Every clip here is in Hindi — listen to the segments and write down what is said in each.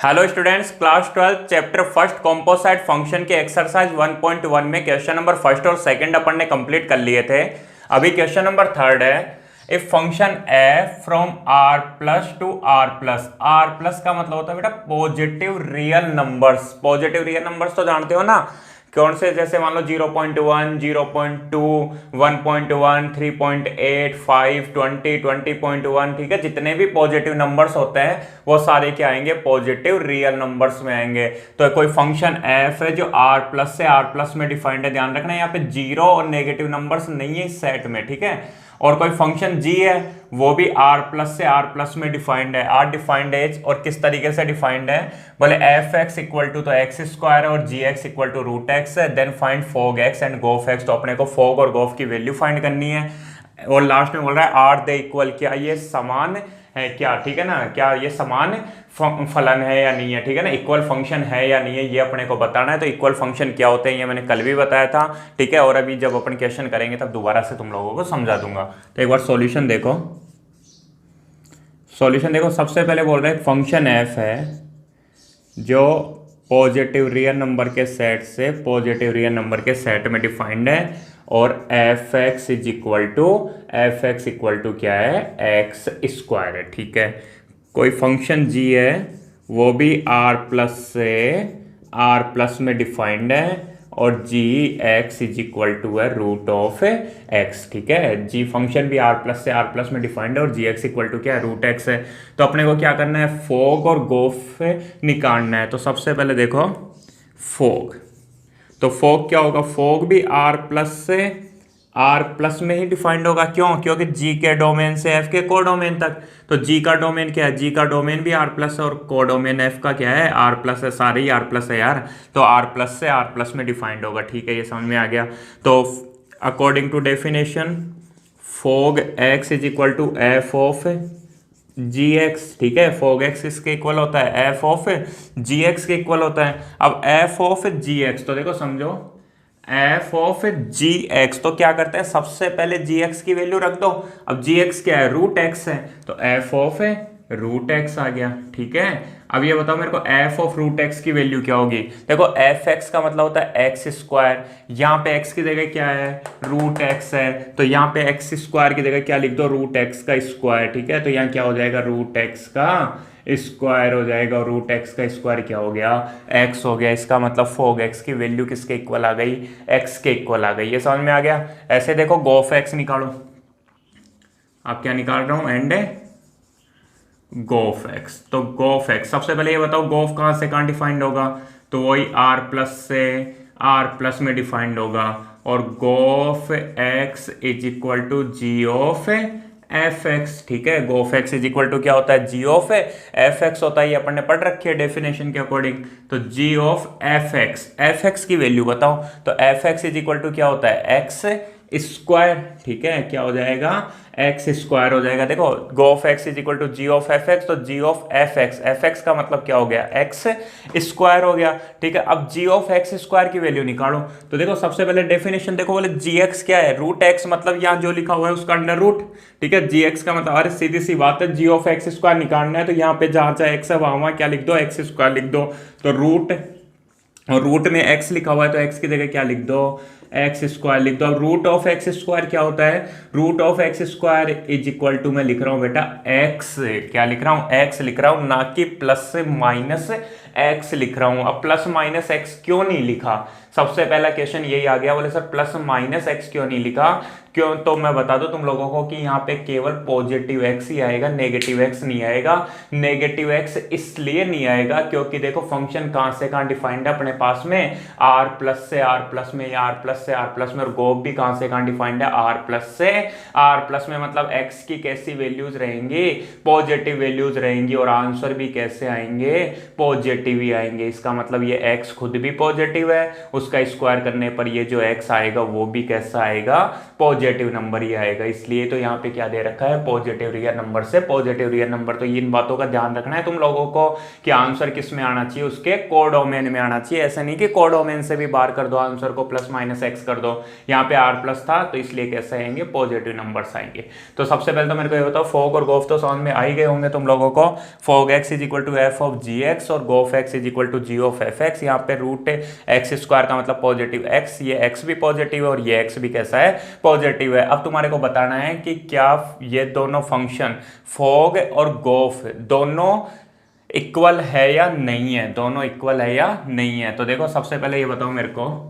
Hello students, class 12 chapter first composite function के एक्सरसाइज 1.1 में क्वेश्चन नंबर फर्स्ट और सेकंड अपन ने कंप्लीट कर लिए थे। अभी क्वेश्चन नंबर थर्ड है। If function f from r plus to r plus, r plus का मतलब होता है बेटा positive real numbers. Positive real numbers तो जानते हो ना कौन से, जैसे मान लो 0.1, 0.2, 1.1, 3.8, 5, 20, 20.1, ठीक है। जितने भी पॉजिटिव नंबर्स होते हैं वो सारे क्या आएंगे, पॉजिटिव रियल नंबर्स में आएंगे। तो कोई फंक्शन f है जो r प्लस से r प्लस में डिफाइंड है, ध्यान रखना यहाँ पे जीरो और नेगेटिव नंबर्स नहीं है इस सेट में, ठीक है। और कोई फंक्शन g है वो भी r प्लस से r प्लस में डिफाइंड है। r डिफाइंड है और किस तरीके से डिफाइंड है, बोले एफ एक्स इक्वल टू तो एक्स स्क्वायर है और g x equal to root x है, then find fog x and gof x. तो अपने को फोग और गोफ की वैल्यू फाइंड करनी है। और लास्ट में बोल रहा है आर दे इक्वल, क्या ये समान है क्या, ठीक है ना, क्या ये समान फलन है या नहीं है, ठीक है ना, इक्वल फंक्शन है या नहीं है, ये अपने को बताना है। तो इक्वल फंक्शन क्या होते हैं ये मैंने कल भी बताया था, ठीक है। और अभी जब अपन क्वेश्चन करेंगे तब दोबारा से तुम लोगों को समझा दूंगा। तो एक बार सॉल्यूशन देखो, सॉल्यूशन देखो। सबसे पहले बोल रहे हैं फंक्शन एफ है जो पॉजिटिव रियल नंबर के सेट से पॉजिटिव रियल नंबर के सेट में डिफाइंड है, और f x is equal to क्या है, एक्स स्क्वायर है, ठीक है। कोई फंक्शन जी है वो भी आर प्लस से आर प्लस में डिफाइंड है, और g x is equal to है रूट ऑफ एक्स, ठीक है। जी फंक्शन भी आर प्लस से आर प्लस में डिफाइंड है और जी एक्स इक्वल टू क्या है, रूट एक्स है। तो अपने को क्या करना है, फोग और गोफ निकालना है। तो सबसे पहले देखो फोग, तो फोग क्या होगा, फोग भी आर प्लस से आर प्लस में ही डिफाइंड होगा। क्यों, क्योंकि जी के डोमेन से एफ के कोडोमेन तक। तो जी का डोमेन क्या है, जी का डोमेन भी आर प्लस है और कोडोमेन एफ का क्या है, आर प्लस है, सारे ही आर प्लस है यार। तो आर प्लस से आर प्लस में डिफाइंड होगा, ठीक है, ये समझ में आ गया। तो according to definition f o g x is equal to f of g x, ठीक है। फोग एक्स किसके इक्वल होता है, एफ ऑफ जी एक्स के इक्वल होता है। अब एफ ऑफ जी एक्स, तो देखो समझो एफ ऑफ जी एक्स, तो क्या करते हैं, सबसे पहले जी एक्स की वैल्यू रख दो। अब जी एक्स क्या है, रूट एक्स है, तो एफ ऑफ रूट एक्स आ गया, ठीक है। अब ये बताओ मेरे को एफ ऑफ रूट एक्स की वैल्यू क्या होगी। देखो एफ एक्स का मतलब होता है एक्स स्क्वायर, यहाँ पे एक्स की जगह क्या है, रूट एक्स है, तो यहाँ पे एक्स स्क्वायर की जगह क्या लिख दो, रूट एक्स का स्क्वायर, ठीक है। तो यहाँ क्या हो जाएगा, रूट एक्स का स्क्वायर हो जाएगा, और रूट एक्स का स्क्वायर क्या हो गया, एक्स हो गया। इसका मतलब फोग एक्स की वैल्यू किसके इक्वल आ गई, एक्स के इक्वल आ गई। ये समझ में आ गया। ऐसे देखो गोफ एक्स निकालो, आप क्या निकाल रहा हूं, एंड गोफ एक्स। तो गोफ एक्स, सबसे पहले ये बताओ गोफ कहां से कहां डिफाइंड होगा, तो वही आर प्लस से आर प्लस में डिफाइंड होगा, और g o f x is equal to g of f x, ठीक है। गोफ एक्स इज इक्वल टू क्या होता है, जी ऑफ एफ एक्स होता है, ये अपन ने पढ़ रखी है डेफिनेशन के अकॉर्डिंग। तो जी ऑफ एफ एक्स की वैल्यू बताओ, तो f x is equal to क्या होता है, एक्स स्क्वायर, ठीक है। क्या हो जाएगा, एक्स स्क्वायर हो जाएगा। देखो g o f x is equal to g of f x, तो जी ऑफ एफ एक्स का मतलब क्या हो गया, एक्स स्क्वायर हो गया, ठीक है। अब जी ऑफ एक्स स्क्वायर की वैल्यू निकालो। तो देखो सबसे पहले डेफिनेशन देखो, बोले जी एक्स क्या है, रूट एक्स, मतलब यहाँ जो लिखा हुआ है उसका अंडर रूट, ठीक है। जी एक्स का मतलब, अरे सीधी सी बात है, जी ऑफ एक्स स्क्वायर निकालना है तो यहाँ पे जहाँ चाहे एक्स है वहां क्या लिख दो, एक्स स्क्वायर लिख दो। तो रूट, और रूट में एक्स लिखा हुआ है तो एक्स की जगह क्या लिख दो, एक्स स्क्वायर लिख दो। अब रूट ऑफ एक्स स्क्वायर क्या होता है, root of x square is equal to, मैं लिख रहा हूं बेटा एक्स, क्या लिख रहा हूं, एक्स लिख रहा हूं, ना कि प्लस से माइनस एक्स लिख रहा हूं। अब प्लस माइनस एक्स क्यों नहीं लिखा, सबसे पहला क्वेश्चन यही आ गया, बोले सर प्लस माइनस एक्स क्यों नहीं लिखा, क्यों, तो मैं बता दूं तुम लोगों को कि यहाँ पे केवल पॉजिटिव एक्स ही आएगा, नेगेटिव एक्स नहीं आएगा। नेगेटिव एक्स इसलिए नहीं आएगा क्योंकि देखो फंक्शन कहां से कहां डिफाइंड है अपने पास में, आर प्लस से आर प्लस में, या आर प्लस से आर प्लस में, और गोफ भी कहां से कहां डिफाइंड है, आर प्लस से आर प्लस में। मतलब एक्स की कैसी वैल्यूज रहेंगी, पॉजिटिव वैल्यूज रहेंगी, और आंसर भी कैसे आएंगे, पॉजिटिव ही आएंगे। इसका मतलब ये एक्स खुद भी पॉजिटिव है, उसका स्क्वायर करने पर ये जो एक्स आएगा वो भी कैसा आएगा, पॉजिटिव नंबर ही आएगा। इसलिए तो यहाँ पे क्या दे रखा है, पॉजिटिव रियल नंबर से पॉजिटिव रियल नंबर। तो इन बातों का ध्यान रखना है तुम लोगों को कि आंसर किस में आना चाहिए, उसके कोडोमेन में आना चाहिए। ऐसा नहीं कि कोडोमेन से भी बाहर कर दो आंसर को, प्लस माइनस एक्स कर दो, यहाँ पे आर प्लस था तो इसलिए कैसे आएंगे, पॉजिटिव नंबर्स आएंगे। तो सबसे पहले तो मेरे को ये बताओ, फोग और गोफ तो समझ में आ ही गए होंगे तुम लोगों को। F o g x is equal to f of g x और g o f x is equal to g of f x. यहाँ पे रूट एक्स स्क्वायर का मतलब पॉजिटिव एक्स, ये एक्स भी पॉजिटिव है और ये एक्स भी कैसा है, पॉजिटिव है। अब तुम्हारे को बताना है कि क्या ये दोनों फंक्शन फोग और गोफ दोनों इक्वल है या नहीं है, दोनों इक्वल है या नहीं है। तो देखो सबसे पहले ये बताओ मेरे को,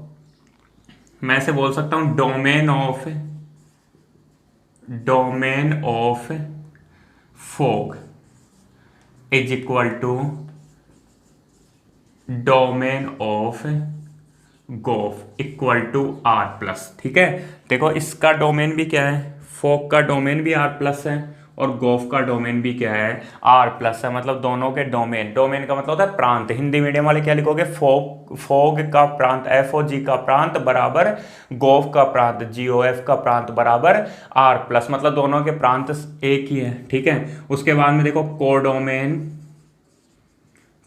मैं से बोल सकता हूं domain of f o g is equal to domain of g o f equal to R plus. ठीक है, देखो इसका डोमेन भी क्या है, फोग का डोमेन भी आर प्लस है और गोफ का डोमेन भी क्या है, आर प्लस है। मतलब दोनों के डोमेन, डोमेन का मतलब होता है प्रांत। हिंदी मीडियम वाले क्या लिखोगे, फोग का प्रांत एफ ओ जी का प्रांत बराबर गोफ का प्रांत जी ओ एफ का प्रांत बराबर आर प्लस, मतलब दोनों के प्रांत एक ही है। ठीक है, उसके बाद में देखो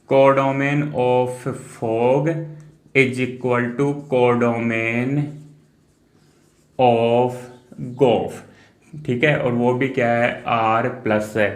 codomain of f o g is equal to codomain of g o f. ठीक है, और वो भी क्या है, आर प्लस है।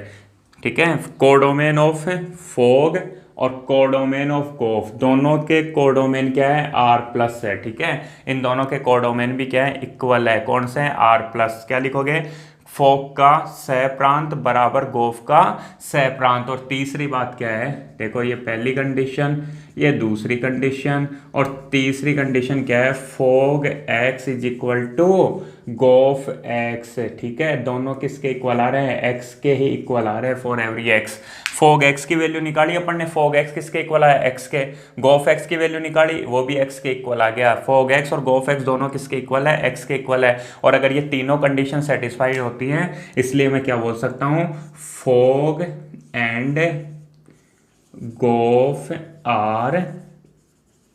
ठीक है, कोडोमेन ऑफ फोग और कोडोमेन ऑफ गोफ, दोनों के कोडोमेन क्या है, आर प्लस है। ठीक है, इन दोनों के कोडोमेन भी क्या है, इक्वल है। कौन से हैं, आर प्लस। क्या लिखोगे, फोग का सह प्रांत बराबर गोफ का सह प्रांत। और तीसरी बात क्या है, देखो ये पहली कंडीशन, ये दूसरी कंडीशन और तीसरी कंडीशन क्या है, f o g x is equal to g o f x. ठीक है, दोनों किसके इक्वल आ रहे हैं, एक्स के ही इक्वल आ रहे हैं for every x. Fog x की वैल्यू निकाली अपन ने, फोग एक्स किसके इक्वल आया, एक्स के। गोफ एक्स की वैल्यू निकाली, वो भी एक्स के इक्वल आ गया। फोग एक्स और गोफ एक्स दोनों किसके इक्वल है, एक्स के इक्वल है। और अगर ये तीनों कंडीशन सेटिस्फाइड होती हैं, इसलिए मैं क्या बोल सकता हूं, फोग एंड गोफ आर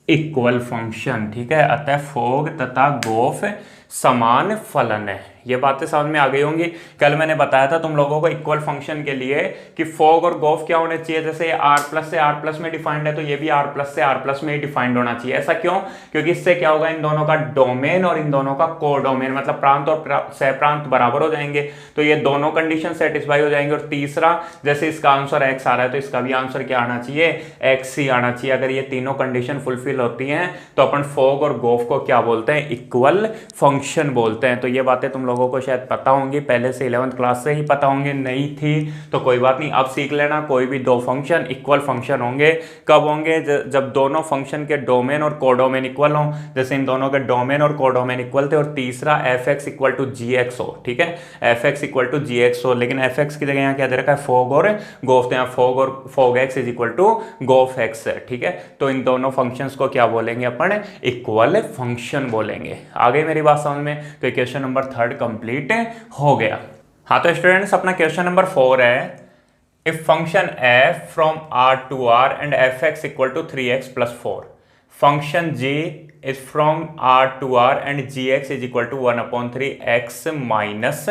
इक्वल फंक्शन। ठीक है, अतः फोग तथा गोफ समान फलन है। ये बातें समझ में आ गई होंगी। कल मैंने बताया था तुम लोगों को इक्वल फंक्शन के लिए कि फोग और गोफ क्या होने चाहिए, जैसे आर प्लस से आर प्लस में डिफाइंड है तो ये भी आर प्लस से आर प्लस में ही डिफाइंड होना चाहिए। ऐसा क्यों, क्योंकि इससे क्या होगा, इन दोनों का डोमेन और इन दोनों का कोडोमेन मतलब प्रांत और सह प्रांत बराबर हो जाएंगे, तो ये दोनों कंडीशन सेटिस्फाई हो जाएंगे। और तीसरा, जैसे इसका आंसर एक्स आ रहा है तो इसका भी आंसर क्या आना चाहिए, एक्स ही आना चाहिए। अगर ये तीनों कंडीशन फुलफिल होती हैं तो अपन फोग और गोफ को क्या बोलते हैं, इक्वल फंक्शन बोलते हैं। तो ये बातें तुम लोगों को शायद पता होंगी, पहले से 11th क्लास से ही पता होंगे, नहीं थी तो कोई बात नहीं, अब सीख लेना। कोई भी दो फंक्शन इक्वल फंक्शन होंगे, कब होंगे, जब दोनों फंक्शन के डोमेन और कोडोमेन इक्वल हो। जैसे इन दोनों के डोमेन और कोडोमेन इक्वल थे। और तीसरा f x equal to g x हो। ठीक है, f x equal to g x हो, लेकिन एफ एक्स की जगह यहाँ क्या दे रखा है, फोग और गोफ। तो यहाँ फोग और fog x is equal to g o f x है। ठीक है, तो इन दोनों फंक्शंस को क्या बोलेंगे अपन, इक्वल फंक्शन बोलेंगे। आ गई मेरी बात समझ में। तो क्वेश्चन नंबर 3 कंप्लीट हो गया। हाँ, तो स्टूडेंट्स अपना क्वेश्चन नंबर 4 है, if function f from r to r and fx equal to 3x plus 4, function g is from r to r and gx is equal to 1/3x minus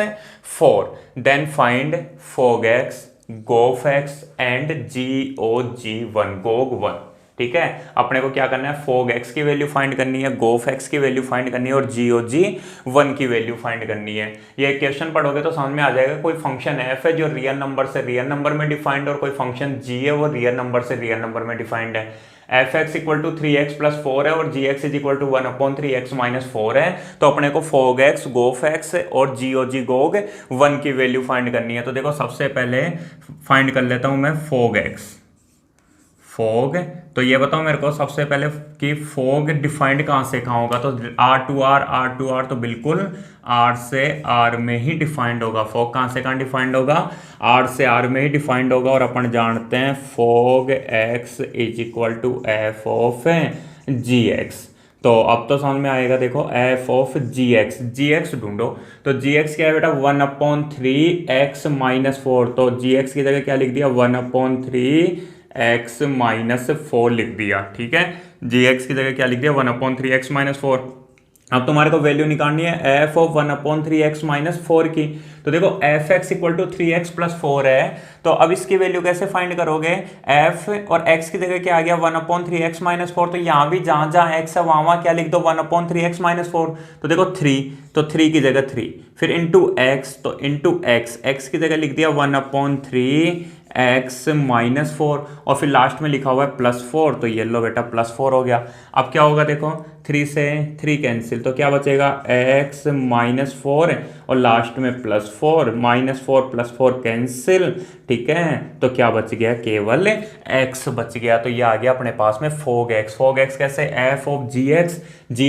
4, then find fog x, gof x and gog1 gog1। ठीक है, अपने को क्या करना है, फोग एक्स की वैल्यू फाइंड करनी है, गोफ एक्स की वैल्यू फाइंड करनी है और GOG1 की वैल्यू फाइंड करनी है। ये क्वेश्चन पढ़ोगे तो समझ में आ जाएगा। कोई फंक्शन f है जो रियल नंबर से रियल नंबर में डिफाइंड, और कोई फंक्शन g है वो रियल नंबर से रियल नंबर में डिफाइंड है। F x equal to 3x plus 4 है और g x is equal to 1/3x minus 4 है। तो अपने को फोग एक्स, गोफ एक्स और GOG1 की वैल्यू फाइंड करनी है। तो देखो सबसे पहले फाइंड कर लेता हूं मैं फोग एक्स। फोग, तो ये बताओ मेरे को सबसे पहले कि फोग डिफाइंड कहाँ से कहाँ होगा, तो R to R तो बिल्कुल R से R में ही डिफाइंड होगा। फोग कहाँ से कहाँ डिफाइंड होगा, R से R में ही डिफाइंड होगा। और अपन जानते हैं fog x is equal to f of g x. तो अब तो समझ में आएगा, देखो एफ ऑफ जी एक्स ढूंढो। तो जी एक्स क्या है बेटा, 1/3x माइनस 4। तो जी एक्स की जगह क्या लिख दिया, 1/3x माइनस 4 लिख दिया। ठीक है, जी एक्स की जगह क्या लिख दिया, 1/3x माइनस 4। अब तुम्हारे को वैल्यू निकालनी है एफ ऑफ 1/3x माइनस 4 की। तो देखो f x equal to 3x plus 4 है, तो अब इसकी वैल्यू कैसे फाइंड करोगे? एफ और x की जगह क्या आ गया 1/3x माइनस 4, तो यहाँ भी जहां जहां x है वहां क्या लिख दो 1/3x माइनस 4। तो देखो 3, तो 3 की जगह 3, फिर इंटू एक्स, तो इंटू एक्स, एक्स की जगह लिख दिया 1/3x माइनस 4, और फिर लास्ट में लिखा हुआ है प्लस 4, तो ये लो बेटा प्लस 4 हो गया। अब क्या होगा देखो 3 से 3 कैंसिल, तो क्या बचेगा x माइनस 4 और लास्ट में प्लस 4, माइनस 4 प्लस 4 कैंसिल, ठीक है, तो क्या बच गया केवल x बच गया। तो ये आ गया अपने पास में फोग x। फोग x कैसे? f ऑफ जी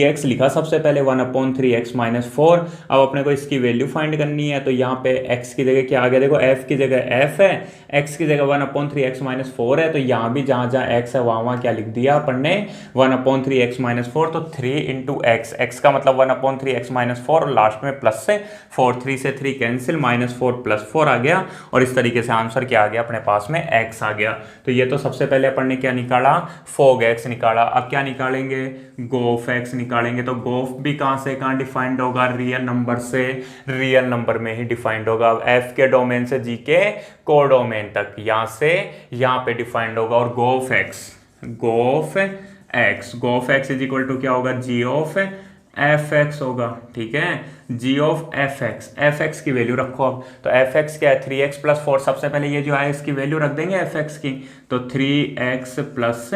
एक्स लिखा सबसे पहले 1/3x माइनस 4। अब अपने को इसकी वैल्यू फाइंड करनी है, तो यहाँ पे x की जगह क्या आ गया देखो, f की जगह f है, x की जगह 1/3x माइनस 4 है, तो यहाँ भी जहाँ जहाँ x है वहाँ क्या लिख दिया अपन ने 1/3x माइनस 4, तो 3 इंटू एक्स, एक्स का मतलब 1/3x माइनस 4 और लास्ट में प्लस से 4, 3 से 3 कैंसिल, माइनस 4 प्लस 4 आ गया, और इस तरीके से आंसर क्या आ गया अपने पास में x आ गया। तो ये तो सबसे पहले अपन ने क्या निकाला, फोग x निकाला। अब क्या निकालेंगे, गोफ x निकालेंगे। तो गोफ भी कहाँ से कहाँ डिफाइंड होगा, रियल नंबर से, रियल नंबर में ही डिफाइंड होगा। f के डोमेन से g के कोडोमेन तक, यहाँ से यहाँ पे डिफाइंड होगा। और गोफ x इज इक्वल टू क्या होगा, g ऑफ एफ एक्स होगा, ठीक है, g ऑफ एफ एक्स की वैल्यू रखो। अब तो एफ एक्स क्या है 3x प्लस 4, सबसे पहले ये जो है इसकी वैल्यू रख देंगे एफ एक्स की, तो 3x प्लस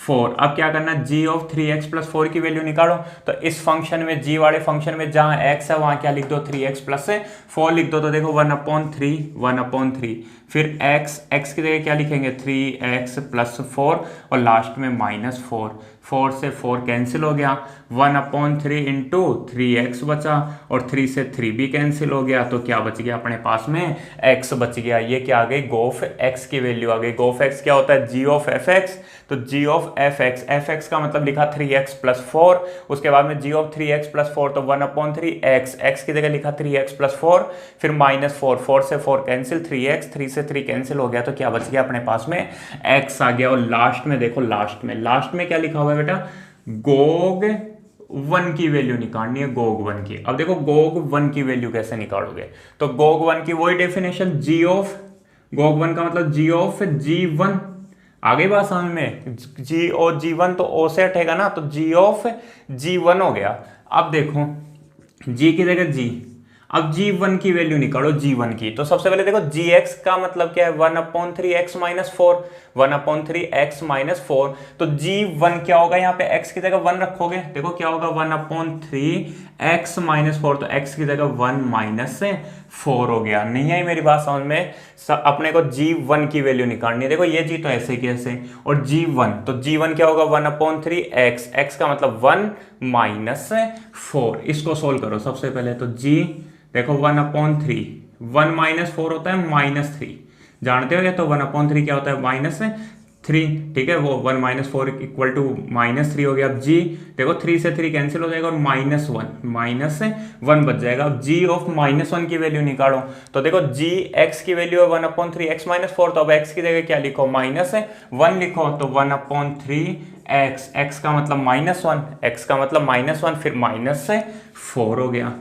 4। अब क्या करना, g ऑफ 3x प्लस 4 की वैल्यू निकालो। तो इस फंक्शन में, g वाले फंक्शन में जहां x है वहां क्या लिख दो 3x प्लस 4 लिख दो। तो देखो 1/3, फिर x की जगह क्या लिखेंगे 3x प्लस 4 और लास्ट में माइनस 4 से 4 कैंसिल हो गया, 1/3 इंटू 3x बचा, और 3 से 3 भी कैंसिल हो गया, तो क्या बच गया अपने पास में x बच गया। ये क्या आ गई, गोफ x की वैल्यू आ गई। गोफ x क्या होता है, g ऑफ एफ एक्स, तो g ऑफ एफ एक्स का मतलब लिखा 3x प्लस 4, उसके बाद में g ऑफ 3x प्लस 4, तो 1/3x, x की जगह लिखा 3x प्लस 4, फिर माइनस 4 से 4 कैंसिल, 3x, 3 से 3 कैंसिल हो गया, तो क्या बच गया अपने पास में x आ गया। और लास्ट में देखो, लास्ट में क्या लिखा हुआ है बेटा, गोग 1 की वैल्यू निकालनी है, गोग 1 की। अब देखो गोग 1 की वैल्यू कैसे निकालोगे, तो गोग 1 की वही डेफिनेशन, g ऑफ गोग 1 का मतलब g ऑफ g1, आ गई बात समझ में, g और g1 तो o से हटेगा ना, तो g ऑफ g1 हो गया। अब देखो g की जगह g, अब g1 की वैल्यू निकालो, g1 की। तो सबसे पहले देखो gx का मतलब क्या है 1/3x माइनस 4, 1/3x माइनस 4, तो g1 क्या होगा, यहाँ पे x की जगह 1 रखोगे, देखो क्या होगा 1/3x माइनस 4, तो x की जगह 1 माइनस 4 हो गया। नहीं आई मेरी बात समझ में? अपने को g1 की वैल्यू निकालनी है। देखो ये g तो ऐसे की ऐसे, और g1, तो g1 क्या होगा 1/3x, x का मतलब 1 माइनस 4। इसको सोल्व करो सबसे पहले, तो g देखो 1/3, 1 माइनस 4 होता है -3, जानते हो ये, तो 1/3 क्या होता है -3, ठीक है, वो 1 माइनस 4 इक्वल टू -3 हो गया। अब g देखो 3 से 3 कैंसिल हो जाएगा और -1 बच जाएगा। अब g ऑफ -1 की वैल्यू निकालो, तो देखो g x की वैल्यू है 1/3x माइनस 4, तो अब x की जगह क्या लिखो -1 लिखो, तो 1/3x, x का मतलब -1, फिर -4 हो गया।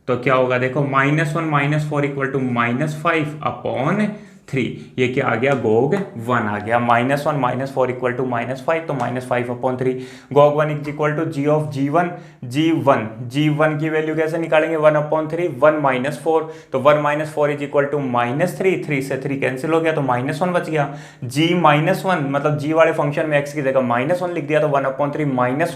तो क्या होगा देखो -1 - 4 इक्वल टू -5/3, ये क्या आ गया, गोग 1 आ गया। -1 - 4 इक्वल टू -5, तो -5/3। Gog 1 is equal to g of g1 की वैल्यू कैसे निकालेंगे, 1/3, 1 माइनस 4, तो 1 - 4 इज इक्वल टू -3, 3 से 3 कैंसिल हो गया, तो -1 बच गया। g -1 मतलब g वाले फंक्शन में x की जगह -1 लिख दिया, तो 1/3 -1 -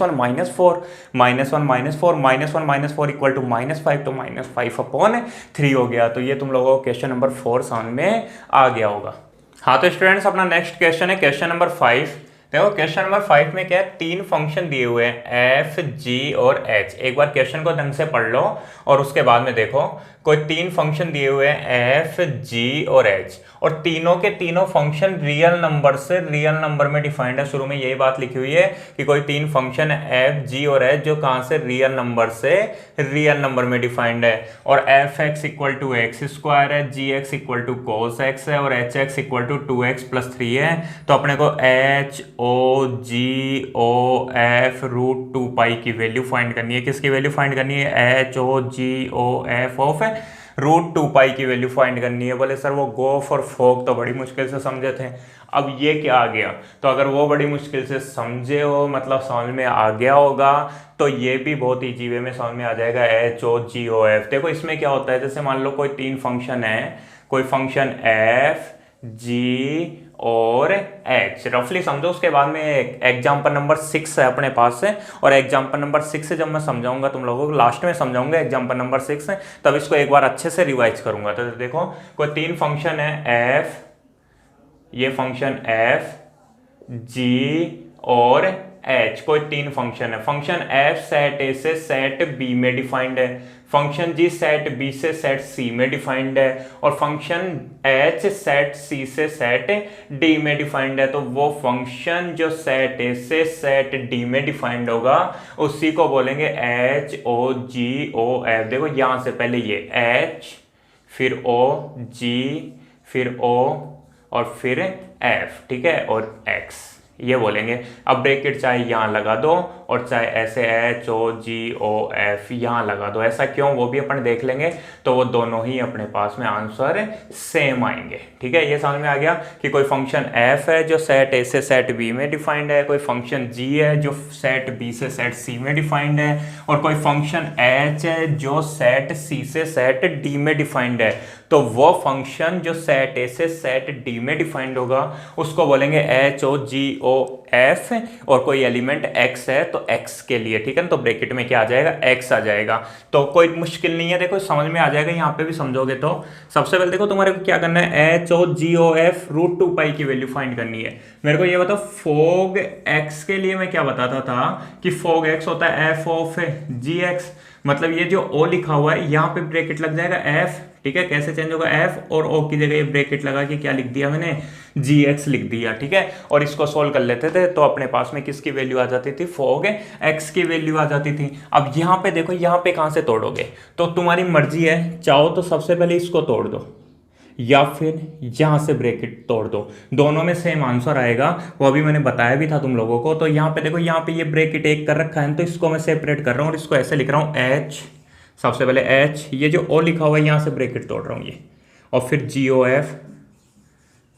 4, -1 - 4 इक्वल टू -5, तो -5/3 हो गया। तो ये तुम लोगों को क्वेश्चन नंबर 4 समझ में आ गया होगा। हाँ तो स्टूडेंट्स अपना नेक्स्ट क्वेश्चन है क्वेश्चन नंबर 5। देखो क्वेश्चन नंबर 5 में क्या है, 3 फंक्शन दिए हुए हैं f, g और h। एक बार क्वेश्चन को ढंग से पढ़ लो और उसके बाद में देखो, कोई 3 फंक्शन दिए हुए हैं f, g और h, और तीनों के तीनों फंक्शन रियल नंबर से रियल नंबर में डिफाइंड है। शुरू में यही बात लिखी हुई है कि कोई 3 फंक्शन है f, g और h जो कहाँ से, रियल नंबर से रियल नंबर में डिफाइंड है। और f x equal to x square है, g x equal to cos x है, और H x equal to 2x + 3 है। तो अपने को h HOGOF√2 पाई की वैल्यू फाइंड करनी है। किसकी वैल्यू फाइंड करनी है? HOGOF ऑफ √2 पाई की वैल्यू फाइंड करनी है। बोले सर वो गोफ और फोक तो बड़ी मुश्किल से समझे थे, अब ये क्या आ गया? तो अगर वो बड़ी मुश्किल से समझे हो, मतलब समझ में आ गया होगा, तो ये भी बहुत ईजी वे में समझ में आ जाएगा। HOGOF देखो इसमें क्या होता है, जैसे मान लो कोई तीन फंक्शन है, कोई फंक्शन f g और h, रफली समझो। उसके बाद में एग्जाम्पल नंबर 6 है अपने पास से, और एग्जाम्पल नंबर 6 से जब मैं समझाऊंगा तुम लोगों को, लास्ट में समझाऊंगा एग्जाम्पल नंबर 6 है, तब इसको एक बार अच्छे से रिवाइज करूंगा। तो देखो कोई तीन फंक्शन है f, ये फंक्शन f g और h, कोई तीन फंक्शन है। फंक्शन f सेट a से सेट b में डिफाइंड है, फंक्शन g सेट b से सेट c में डिफाइंड है, और फंक्शन h सेट c से सेट d में डिफाइंड है। तो वो फंक्शन जो सेट a से सेट d में डिफाइंड होगा उसी को बोलेंगे HOGOF। देखो यहां से पहले ये h, फिर O, G, फिर O और फिर F, ठीक है, और X, ये बोलेंगे। अब ब्रैकेट चाहे यहाँ लगा दो और चाहे ऐसे HOGOF यहाँ लगा दो। ऐसा क्यों, वो भी अपन देख लेंगे। तो वो दोनों ही अपने पास में आंसर सेम आएंगे, ठीक है। ये समझ में आ गया कि कोई फंक्शन f है जो सेट a से सेट b में डिफाइंड है, कोई फंक्शन g है जो सेट b से सेट c में डिफाइंड है, और कोई फंक्शन h है जो सेट c से सेट d में डिफाइंड है। तो वो फंक्शन जो सेट a से सेट d में डिफाइंड होगा उसको बोलेंगे HOGOF, और कोई एलिमेंट x है तो x के लिए, ठीक है ना। तो ब्रैकेट में क्या आ जाएगा? x आ जाएगा। तो कोई मुश्किल नहीं है, देखो समझ में आ जाएगा। यहाँ पे भी समझोगे तो सबसे पहले देखो तुम्हारे को क्या करना है, HOGOF√2 पाई की वैल्यू फाइंड करनी है। मेरे को ये बताओ फोग x के लिए मैं क्या बताता था कि फोग x होता है f ऑफ gx, मतलब ये जो o लिखा हुआ है यहाँ पे ब्रैकेट लग जाएगा f, ठीक है। कैसे चेंज होगा? f और o की जगह ये ब्रैकेट लगा के क्या लिख दिया मैंने? gx लिख दिया, ठीक है। और इसको सोल्व कर लेते थे तो अपने पास में किसकी वैल्यू आ जाती थी? फोग x की वैल्यू आ जाती थी। अब यहाँ पे देखो, यहाँ पे कहाँ से तोड़ोगे तो तुम्हारी मर्जी है, चाहो तो सबसे पहले इसको तोड़ दो या फिर यहां से ब्रैकेट तोड़ दो, दोनों में सेम आंसर आएगा। वो अभी मैंने बताया भी था तुम लोगों को। तो यहाँ पे देखो, यहाँ पे ये ब्रैकेट एक कर रखा है तो इसको मैं सेपरेट कर रहा हूँ और इसको ऐसे लिख रहा हूँ h, सबसे पहले h, ये जो o लिखा हुआ है यहाँ से ब्रैकेट तोड़ रहा हूँ ये, और फिर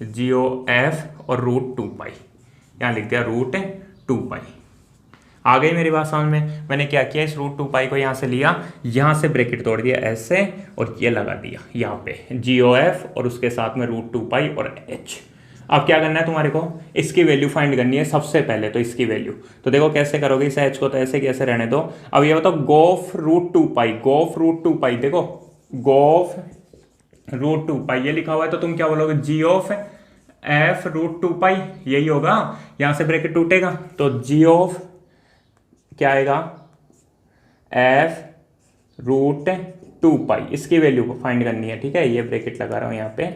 GOF और √2 पाई, यहाँ लिख दिया √2 पाई। आ गई मेरी बात समझ में? मैंने क्या किया, इस √2 पाई को यहाँ से लिया, यहाँ से ब्रैकेट तोड़ दिया ऐसे, और ये लगा दिया यहाँ पे GOF और उसके साथ में √2 पाई और h। अब क्या करना है तुम्हारे को? इसकी वैल्यू फाइंड करनी है सबसे पहले। तो इसकी वैल्यू तो देखो कैसे करोगे, इस h को तो ऐसे कैसे रहने दो। अब ये बताओ गोफ √2 पाई, गोफ √2 पाई, देखो गोफ √2 पाई ये लिखा हुआ है, तो तुम क्या बोलोगे? GOF F√2 पाई, यही होगा। यहाँ से ब्रैकेट टूटेगा तो GOF क्या आएगा? F√2 पाई, इसकी वैल्यू को फाइंड करनी है, ठीक है। ये ब्रैकेट लगा रहा हूँ यहाँ पे,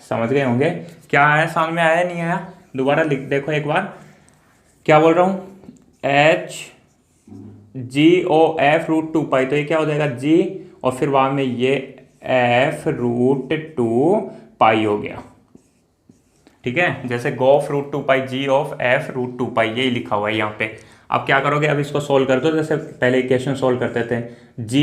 समझ गए होंगे। क्या आया, समझ में आया नहीं आया? दोबारा लिख देखो एक बार, क्या बोल रहा हूँ? HGOF√2 पाई, तो ये क्या हो जाएगा? G और फिर वहां में ये F√2 पाई हो गया, ठीक है। जैसे गोफ √2 पाई, GOF F√2 पाई, यही लिखा हुआ है यहाँ पे। अब क्या करोगे? अब इसको सोल्व कर दो, जैसे पहले इक्वेशन सोल्व करते थे g।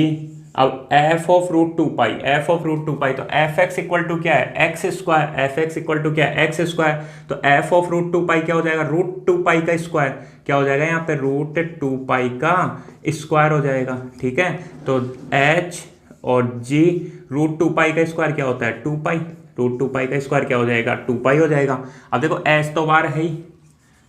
अब f(√2 पाई), f(√2 पाई), तो fx इक्वल टू क्या है? x square. fx equal to क्या है? x square. तो f(√2 पाई) क्या हो जाएगा? √2 पाई का स्क्वायर। क्या हो जाएगा यहाँ पे? √2 पाई का स्क्वायर हो जाएगा, ठीक है। तो h और g, √2 पाई का स्क्वायर क्या होता है? 2 पाई। √2 पाई का स्क्वायर क्या हो जाएगा? 2 पाई हो जाएगा। अब देखो h तो बार है ही,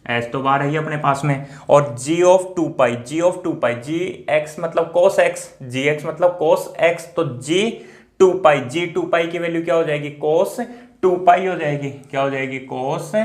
एच तो बार है ही अपने पास में, और G(2 पाई), G(2 पाई), Gx मतलब cos x, Gx मतलब cos x, तो G2 पाई, G2 पाई की वैल्यू क्या हो जाएगी? cos 2 पाई हो जाएगी। क्या हो जाएगी? cos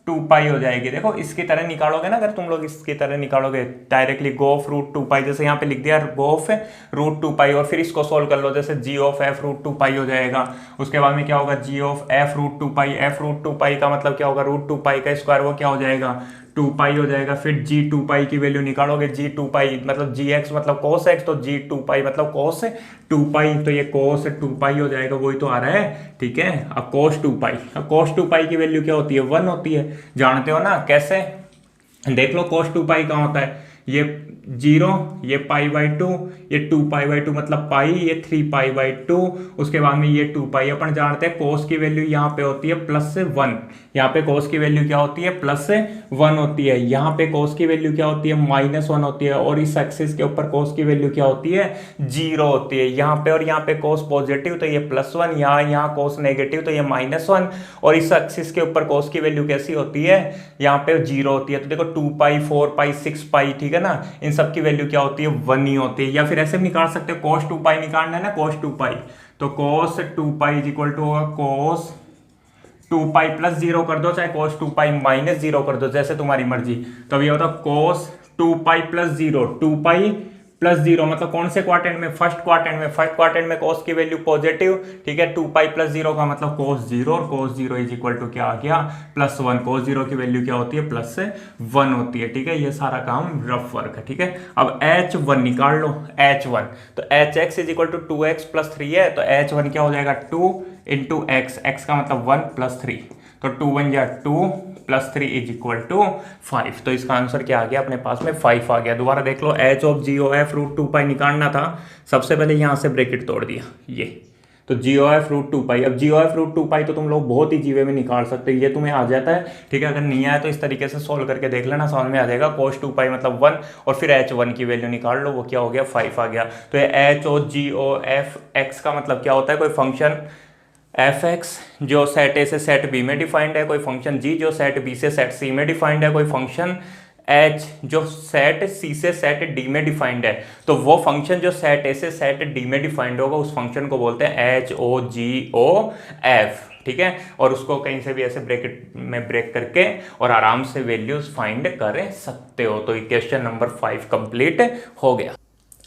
2 पाई हो जाएगी। देखो इसकी तरह निकालोगे ना, अगर तुम लोग इसकी तरह निकालोगे डायरेक्टली, गोफ √2 पाई, जैसे यहाँ पे लिख दिया गोफ √2 पाई, और फिर इसको सोल्व कर लो, जैसे GOF F√2 पाई हो जाएगा। उसके बाद में क्या होगा? GOF F√2 पाई, F√2 पाई का मतलब क्या होगा? √2 पाई का स्क्वायर, वो क्या हो जाएगा? टू पाई हो जाएगा। फिर जी टू पाई की वैल्यू निकालोगे, जी टू पाई मतलब जी एक्स मतलब कोस एक्स, तो जी टू पाई मतलब कोस टू पाई, तो ये कोस टू पाई हो जाएगा, वही तो आ रहा है, ठीक है। अब कोस टू पाई, अब कोस टू पाई की वैल्यू क्या होती है, 1 होती है, जानते हो ना कैसे, देख लो कोस टू पाई कहाँ होता है, ये 0, ये पाई बाई 2, ये 2 पाई बाई 2 मतलब पाई, ये 3 पाई बाई 2, उसके बाद में ये 2 पाई। अपन जानते हैं कोस की वैल्यू यहाँ पे होती है +1, यहाँ पे कोस की वैल्यू क्या होती है, +1 होती है, यहाँ पे कोस की वैल्यू क्या होती है, -1 होती है, और इस एक्सिस के ऊपर कोस की वैल्यू क्या होती है, 0 होती है यहाँ पे, और यहाँ पे कोस पॉजिटिव तो ये +1, यहाँ कोस नेगेटिव तो ये -1, और इस एक्सिस के ऊपर कोस की वैल्यू कैसी होती है, यहाँ पे 0 होती है। तो देखो 2 पाई 4 पाई 6 पाई, ठीक है ना, इन सब की वैल्यू क्या होती है, 1 ही होती है। या फिर ऐसे भी निकाल सकते हो, cos 2 पाई निकालना है ना, cos 2 पाई, तो cos 2 pi is equal to होगा cos 2 पाई +0 कर दो, चाहे cos 2 पाई -0 कर दो, जैसे तुम्हारी मर्जी। तो ये होता cos 2 पाई +0, 2 पाई +0 मतलब कौन से क्वाड्रेंट में, फर्स्ट क्वाड्रेंट में, फर्स्ट क्वाड्रेंट में cos की वैल्यू पॉजिटिव, ठीक है, 2 पाई +0 का मतलब cos 0, और cos 0 इज इक्वल टू क्या आ गया, +1, cos 0 की वैल्यू क्या होती है, +1 होती है, ठीक है। ये सारा काम रफ वर्क है, ठीक है। अब H1 निकाल लो, H1 तो Hx is equal to 2x + 3 है, तो H1 क्या हो जाएगा, 2 × x, x का मतलब 1 + 3, तो 2 1 जा 2 + 3 इज इक्वल टू 5, तो इसका आंसर क्या आ गया अपने पास में, 5 आ गया। दोबारा देख लो, h of g o f √2 pi निकालना था, सबसे पहले यहाँ से ब्रैकेट तोड़ दिया, ये तो जी ओ एफ √2 पाई। अब जी ओ एफ √2 पाई तो तुम लोग बहुत ही जीवे में निकाल सकते हो, ये तुम्हें आ जाता है, ठीक है। अगर नहीं आया तो इस तरीके से सोल्व करके देख लेना, समझ में आ जाएगा। cos 2 पाई मतलब 1, और फिर h1 की वैल्यू निकाल लो, वो क्या हो गया, 5 आ गया। तो ये h ओ जी ओ एफ x का मतलब क्या होता है, कोई फंक्शन f(x) जो सेट ए से सेट बी में डिफाइंड है, कोई फंक्शन g जो सेट बी से सेट सी में डिफाइंड है, कोई फंक्शन h जो सेट सी से सेट डी में डिफाइंड है। तो वो फंक्शन जो सेट ए से सेट डी में डिफाइंड होगा, उस फंक्शन को बोलते हैं HOGOF, ठीक है। और उसको कहीं से भी ऐसे ब्रैकेट में ब्रेक करके और आराम से वैल्यूज फाइंड कर सकते हो। तो क्वेश्चन नंबर 5 कंप्लीट हो गया।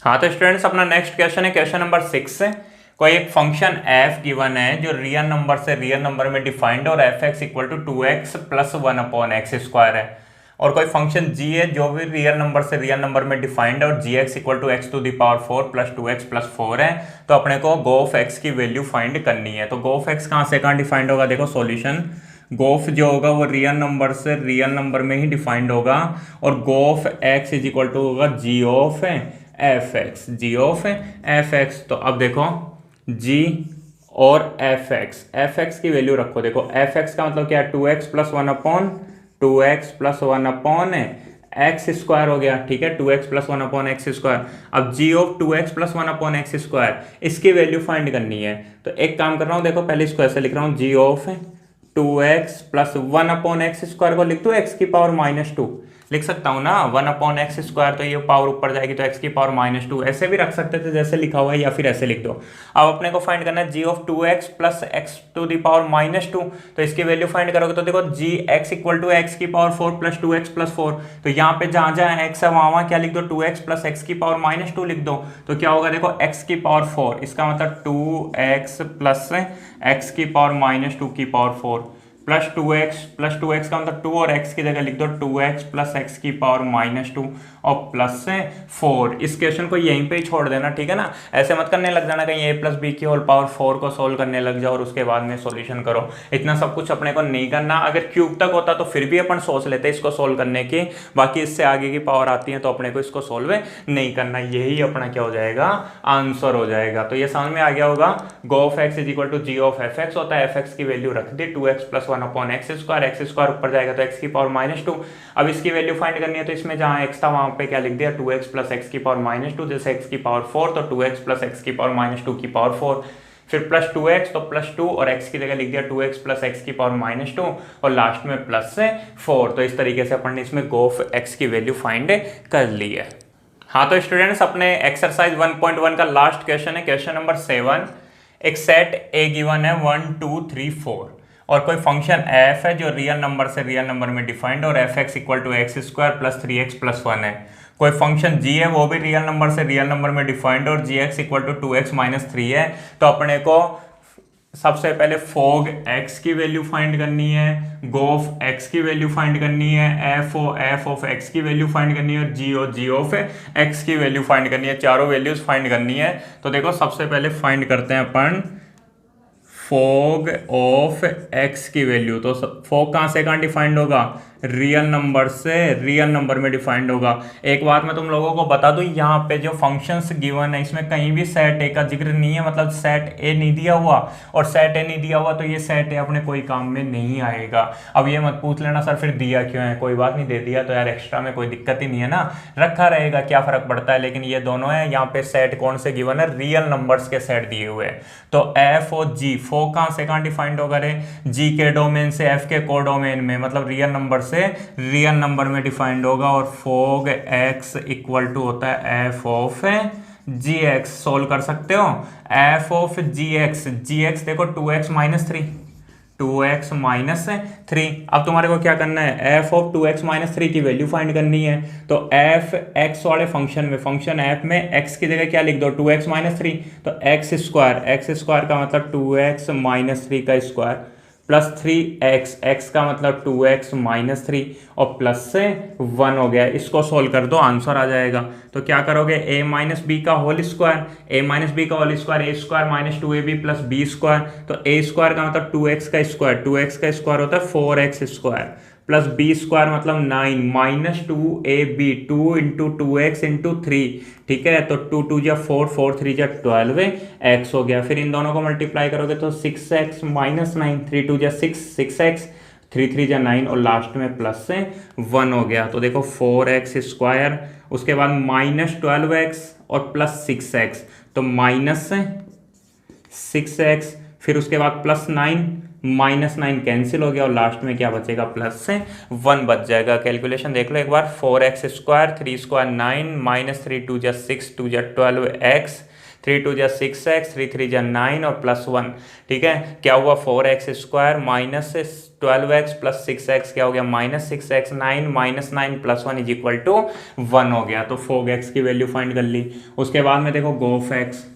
हाँ तो स्टूडेंट्स, अपना नेक्स्ट क्वेश्चन है क्वेश्चन नंबर 6 है। कोई एक फंक्शन f गिवन है जो रियल नंबर से रियल नंबर में डिफाइंड और f(x) equal to 2x + 1/x² है, और कोई फंक्शन g है जो भी रियल नंबर से रियल नंबर में डिफाइंड है और gx equal to x⁴ + 2x + 4 है। तो अपने को g(x) की वैल्यू फाइंड करनी है। तो g(x) कहाँ से कहाँ डिफाइंड होगा, देखो सॉल्यूशन, g जो होगा वो रियल नंबर से रियल नंबर में ही डिफाइंड होगा, और g(x) इज इक्वल टू होगा g(f(x). तो अब देखो g और f(x) की वैल्यू रखो। देखो f(x) का मतलब क्या है, 2x + 1/2x + 1/x² हो गया, ठीक है, 2x + 1/x²। अब g ऑफ 2x + 1/x², इसकी वैल्यू फाइंड करनी है। तो एक काम कर रहा हूँ, देखो पहले इसको ऐसे लिख रहा हूँ, g ऑफ 2x + 1/x² को लिख दो x⁻², लिख सकता हूँ ना, 1/x², तो ये पावर ऊपर जाएगी तो x⁻², ऐसे भी रख सकते थे जैसे लिखा हुआ है, या फिर ऐसे लिख दो। अब अपने को फाइंड करना है g ऑफ 2x + x⁻², तो इसकी वैल्यू फाइंड करोगे तो देखो gx equal to x⁴ + 2x + 4, तो यहाँ पे जहाँ जहाँ x है वहाँ क्या लिख दो, 2x + x⁻² लिख दो। तो क्या होगा, देखो x⁴, इसका मतलब 2x + x⁻²⁴ + 2x का मतलब 2, और x की जगह लिख दो 2x + x⁻² और +4। इस क्वेश्चन को यहीं पे ही छोड़ देना, ठीक है ना, ऐसे मत करने लग जाना कहीं a + b की होल पावर 4 को सोल्व करने लग जाओ और उसके बाद में सॉल्यूशन करो। इतना सब कुछ अपने को नहीं करना। अगर क्यूब तक होता तो फिर भी अपन सोच लेते इसको सोल्व करने की, बाकी इससे आगे की पावर आती है तो अपने को इसको सोल्व नहीं करना। यही अपना क्या हो जाएगा, आंसर हो जाएगा। तो ये समझ में आ गया होगा, g(x) is equal to g of f(x) होता है, f(x) की वैल्यू रख दी 2x + 1/x², x² ऊपर जाएगा तो x⁻²। अब इसकी वैल्यू फाइंड करनी है, तो इसमें जहां x था वहां पे क्या लिख दिया, 2x + x⁻², जैसे x⁴ तो 2x + x⁻², फिर +2x तो +2, और x की जगह लिख दिया 2x + x⁻², और लास्ट में +4। तो इस तरीके से अपन ने इसमें g(x) की वैल्यू फाइंड कर ली है। हाँ तो स्टूडेंट्स, अपने एक्सरसाइज 1.1 का लास्ट क्वेश्चन है क्वेश्चन नंबर 7। एक सेट ए गिवन है 1 2 3 4, और कोई फंक्शन f है जो रियल नंबर से रियल नंबर में डिफाइंड और f(x) equal to x² + 3x + 1 है। कोई फंक्शन g है वो भी रियल नंबर से रियल नंबर में डिफाइंड और gx इक्वल टू 2x - 3 है। तो अपने को सबसे पहले फोग x की वैल्यू फाइंड करनी है, गोफ x की वैल्यू फाइंड करनी है, एफ ऑफ x की वैल्यू फाइंड करनी है, और जी ऑफ x की वैल्यू फाइंड करनी है। चारों वैल्यूज फाइंड करनी है। तो देखो सबसे पहले फाइंड करते हैं अपन फोग ऑफ x की वैल्यू। तो फोग कहाँ से कहाँ डिफाइंड होगा? रियल नंबर से रियल नंबर में डिफाइंड होगा। एक बात मैं तुम लोगों को बता दूं, यहाँ पे जो फंक्शंस गिवन है इसमें कहीं भी सेट ए का जिक्र नहीं है, मतलब सेट ए नहीं दिया हुआ, और सेट ए नहीं दिया हुआ तो ये सेट ए अपने कोई काम में नहीं आएगा। अब ये मत पूछ लेना सर फिर दिया क्यों है, कोई बात नहीं, दे दिया तो यार एक्स्ट्रा में कोई दिक्कत ही नहीं है ना, रखा रहेगा, क्या फर्क पड़ता है। लेकिन ये दोनों है, यहाँ पे सेट कौन से गिवन है? रियल नंबर्स के सेट दिए हुए हैं। तो एफ और जी, फोग कहाँ से कहाँ डिफाइंड होगा रे? जी के डोमेन से एफ के कोडोमेन में, मतलब रियल नंबर से रियल नंबर में डिफाइंड होगा। और फोग एक्स इक्वल टू होता है f of g x. Solve कर सकते हो एफ ऑफ जी एक्स देखो 2x minus three, 2x minus three. अब तुम्हारे को क्या करना है? F of 2x minus three की वैल्यू फाइंड करनी है। तो एफ एक्स वाले फंक्शन में, फंक्शन एफ में x की जगह क्या लिख दो? 2x minus three. तो एक्स स्क्वायर का मतलब 2x माइनस थ्री का स्क्वायर प्लस 3x, x का मतलब 2x माइनस थ्री, और प्लस से 1 हो गया। इसको सोल्व कर दो, आंसर आ जाएगा। तो क्या करोगे? a माइनस बी का whole square, a minus b का whole square, a square minus 2ab plus b square. तो a स्क्वायर का मतलब 2x का स्क्वायर, 2x का स्क्वायर होता है 4x square, plus b square मतलब 9 minus 2ab, 2 into 2x into 3, ठीक है। तो 2 2 जा 4, 4 3 जा 12 x हो गया। फिर इन दोनों को मल्टीप्लाई करोगे तो 6x माइनस 9, 3 2 जा 6, 6x, 3 3 जा 9, और लास्ट में प्लस से 1 हो गया। तो देखो 4x स्क्वायर, उसके बाद माइनस 12x और प्लस 6x, तो माइनस 6x, फिर उसके बाद प्लस 9, माइनस 9 कैंसिल हो गया, और लास्ट में क्या बचेगा? प्लस से 1 बच जाएगा। कैलकुलेशन देख लो एक बार, 4x स्क्वायर, 3 स्क्वायर 9, माइनस 3 2 जा 6, 2 जा 12x, 3 2 जा 6x, 3 3 जा 9, और प्लस 1, ठीक है। क्या हुआ? 4x square minus 12x plus 6x, क्या हो गया? Minus 6x, 9 minus 9 plus 1 is equal to 1 हो गया। तो फोग एक्स की वैल्यू फाइंड कर ली। उसके बाद में देखो गोफ एक्स,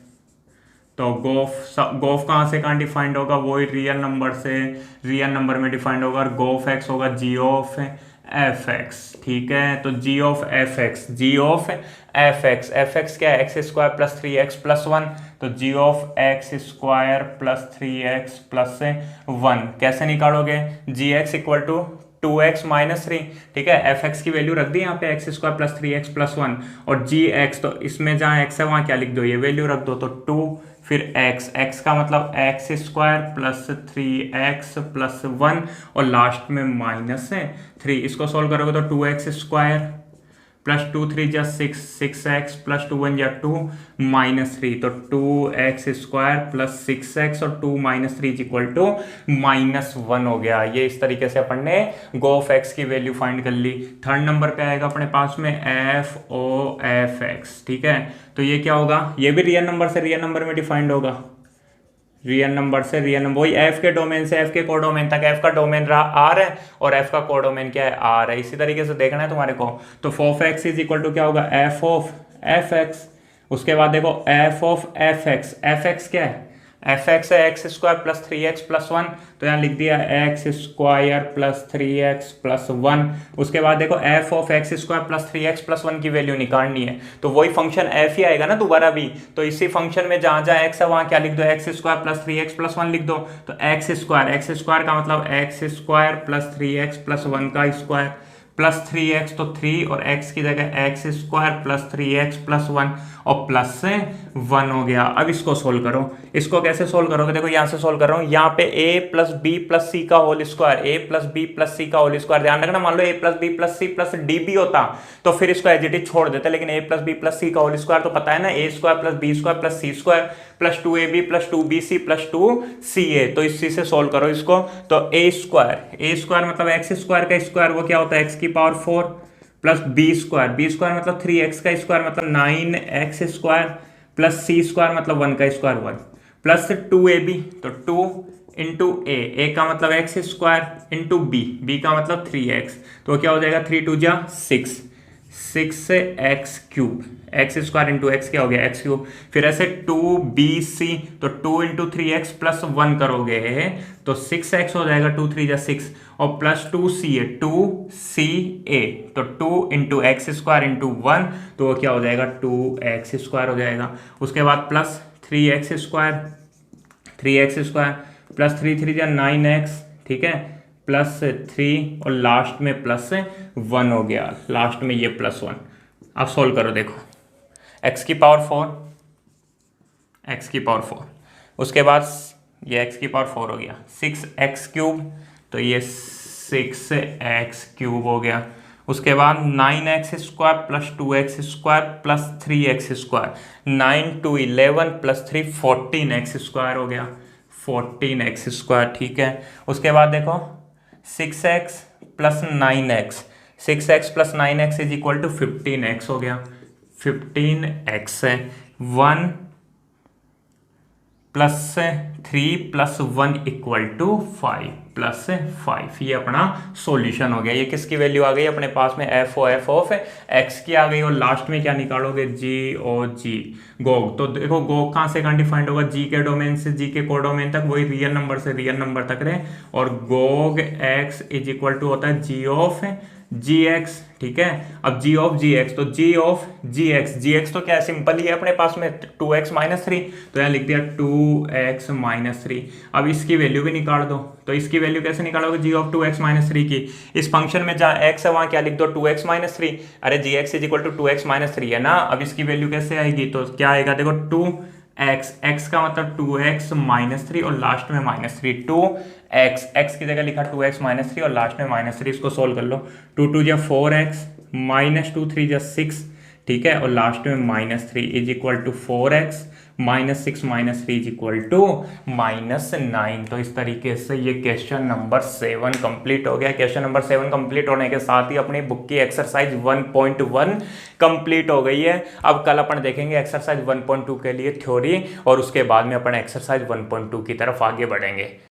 तो गोफ कहाँ से कहाँ डिफाइंड होगा? वही रियल नंबर से रियल नंबर में डिफाइंड होगा, और गोफ एक्स होगा जी ऑफ एफ एक्स, ठीक है। तो g of f x, f x क्या है? X square plus 3x plus 1, तो g of x square plus 3x plus 1 कैसे निकालोगे? G x equal to 2x minus 3, ठीक है। एफ एक्स की वैल्यू रख दी यहाँ पे, x square plus 3x plus 1, और जी एक्स, तो इसमें जहाँ x है वहाँ क्या लिख दो? ये वैल्यू रख दो, तो 2, फिर x का मतलब x square plus 3x plus 1, और लास्ट में माइनस 3। इसको सोल्व करोगे तो 2x स्क्वायर प्लस 2 3 जा 6, 6x प्लस 2 1 जा 2, माइनस 3। तो 2x स्क्वायर प्लस 6x और 2 माइनस 3 इक्वल टू माइनस 1 हो गया। ये इस तरीके से अपन ने गोफ एक्स की वैल्यू फाइंड कर ली। थर्ड नंबर पे आएगा अपने पास में एफ ओ एफ एक्स, ठीक है। तो ये क्या होगा? ये भी रियल नंबर से रियल नंबर में डिफाइंड होगा, रियल नंबर से रियल नंबर, वही एफ के डोमेन से एफ के कोडोमेन तक। एफ का डोमेन रहा आर है, और एफ का कोडोमेन क्या है? आर है। इसी तरीके से देखना है तुम्हारे को। तो फोफ एक्स इज इक्वल टू क्या होगा? F of f x. उसके बाद देखो एफ ऑफ एफ एक्स क्या है? एफ एक्स है x square plus 3x plus 1, तो यहाँ लिख दिया x square plus 3x plus 1। उसके बाद देखो F of x square plus 3x plus 1 की वैल्यू निकालनी है, तो वही फंक्शन एफ ही आएगा ना दोबारा भी। तो इसी फंक्शन में जहाँ जहाँ x है वहाँ क्या लिख दो? X square plus 3x plus 1 लिख दो। तो एक्स स्क्वायर का मतलब x square plus 3x plus 1 का स्क्वायर, प्लस 3x तो 3, और x की जगह x square plus 3x plus 1, और प्लस से 1 हो गया। अब इसको सोल्व करो। इसको कैसे सोल्व करोगे? देखो यहाँ से सोल्व कर रहा हूँ। यहाँ पे a plus b plus c का whole square, a plus b plus c का होल स्क्वायर, ध्यान रखना। मान लो a plus b plus c plus d भी होता तो फिर इसको एज इट इज छोड़ देते, लेकिन a plus b plus c का होल स्क्वायर तो पता है ना, a square plus b square plus c square plus 2ab plus 2bc plus 2ca। तो इसी से सोल्व करो इसको। तो a स्क्वायर मतलब एक्स स्क्वायर का स्क्वायर, वो क्या होता है? x की पावर 4 प्लस बी स्क्वायर मतलब 3x का स्क्वायर मतलब 9x square plus c square मतलब 1 का स्क्वायर 1, प्लस 2ab, तो 2 इंटू ए का मतलब x स्क्वायर इंटू बी का मतलब 3x, तो क्या हो जाएगा? 3 2 जा 6, 6x³ x square into x क्या हो गया x³। फिर ऐसे 2bc तो 2 इंटू 3x प्लस 1 करोगे तो 6x हो जाएगा, 2 3 जा 6 और प्लस 2ca 2ca तो 2 इंटू एक्स स्क्वायर इंटू 1 तो वो क्या हो जाएगा 2x² हो जाएगा। उसके बाद प्लस 3x² प्लस 3 3 जा 9x, ठीक है, प्लस 3 और लास्ट में प्लस 1 हो गया, लास्ट में ये प्लस 1। अब सोल्व करो, देखो x की पावर 4, उसके बाद ये x की पावर 4 हो गया, 6x³ तो ये 6x³ हो गया। उसके बाद 9x² plus 2x² plus 3x², 9 2 11 plus 3 14x² हो गया, 14x², ठीक है। उसके बाद देखो 6x plus 9x, 6x plus 9x is equal to 15x हो गया, 15x है। 1 plus 3 plus 1 equal to 5 plus 5, ये अपना सॉल्यूशन हो गया। ये किसकी वैल्यू आ गई अपने पास में, एफ ऑफ एक्स की आ गई। और लास्ट में क्या निकालोगे, जी ओ जी गोग। तो देखो गोग कहाँ से कहाँ डिफाइंड होगा, जी के डोमेन से जी के कोडोमेन तक, वही रियल नंबर से रियल नंबर तक रहे। और gog x is equal to होता है जी ऑफ जी एक्स, ठीक है। अब जी ऑफ जी एक्स तो जी ऑफ जी एक्स तो क्या सिंपल ही है अपने पास में 2x माइनस 3, तो यहाँ लिख दिया 2x माइनस 3। अब इसकी वैल्यू भी निकाल दो, तो इसकी वैल्यू कैसे निकालोगे, जी ऑफ 2x माइनस 3 की। इस फंक्शन में जहाँ x है वहाँ क्या लिख दो 2x माइनस 3, अरे g x is equal to 2x minus 3 है ना। अब इसकी वैल्यू कैसे आएगी, तो क्या आएगा देखो 2x का मतलब 2x माइनस 3 और लास्ट में माइनस 3, 2x की जगह लिखा 2x माइनस 3 और लास्ट में माइनस 3। इसको सोल्व कर लो, 2 2 जा 4x माइनस 2 3 जा 6, ठीक है, और लास्ट में minus 3 is equal to 4x minus 6 minus 3 is equal to minus 9। तो इस तरीके से ये क्वेश्चन नंबर 7 कंप्लीट हो गया। क्वेश्चन नंबर 7 कंप्लीट होने के साथ ही अपनी बुक की एक्सरसाइज 1.1 कंप्लीट हो गई है। अब कल अपन देखेंगे एक्सरसाइज 1.2 के लिए थ्योरी और उसके बाद में अपन एक्सरसाइज 1.2 की तरफ आगे बढ़ेंगे।